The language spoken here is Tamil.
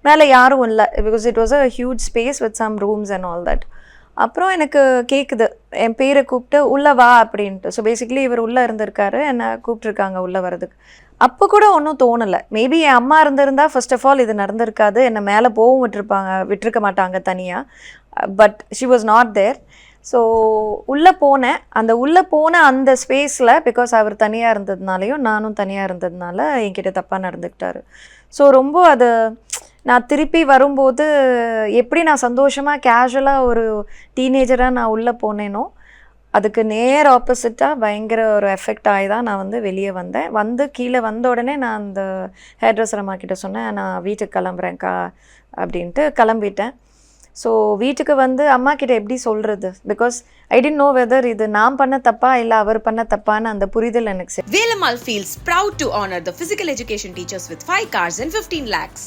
மேலே யாரும் இல்லை, because it was a huge space with some rooms and all that. அப்புறம் எனக்கு கேட்குது, என் பேரை கூப்பிட்டு உள்ளே வா அப்படின்ட்டு. ஸோ பேசிக்கலி இவர் உள்ளே இருந்திருக்காரு, என்னை கூப்பிட்ருக்காங்க உள்ளே வர்றதுக்கு. அப்போ கூட ஒன்றும் தோணலை. மேபி என் அம்மா இருந்திருந்தா ஃபர்ஸ்ட் ஆஃப் ஆல் இது நடந்திருக்காது, என்னை மேலே போகவும் விட்டுருக்க மாட்டாங்க தனியாக. But she was not there. So உள்ளே போனேன். உள்ளே போன அந்த ஸ்பேஸில், பிகாஸ் அவர் தனியாக இருந்ததுனாலையும் நானும் தனியாக இருந்ததுனால என்கிட்ட தப்பாக நடந்துக்கிட்டாரு. ஸோ ரொம்ப அது நான் திருப்பி வரும்போது எப்படி நான் சந்தோஷமாக கேஷுவலாக ஒரு டீனேஜராக நான் உள்ளே போனேனோ அதுக்கு நேர் ஆப்போசிட்டாக பயங்கர ஒரு எஃபெக்ட் ஆகி தான் நான் வெளியே வந்தேன். கீழே வந்த உடனே நான் அந்த ஹேர் ட்ரெஸ்ஸர் அம்மா கிட்ட சொன்னேன், நான் வீட்டுக்கு கிளம்புறேன்க்கா அப்படின்ட்டு கிளம்பிட்டேன். ஸோ வீட்டுக்கு அம்மா கிட்ட எப்படி சொல்கிறது, because I don't know whether இது நான் பண்ண தப்பா இல்லை அவர் பண்ண தப்பான்னு அந்த புரிதல் எனக்கு. Velamal feels proud to honor the physical education teachers with 5 cars and 15 lakhs.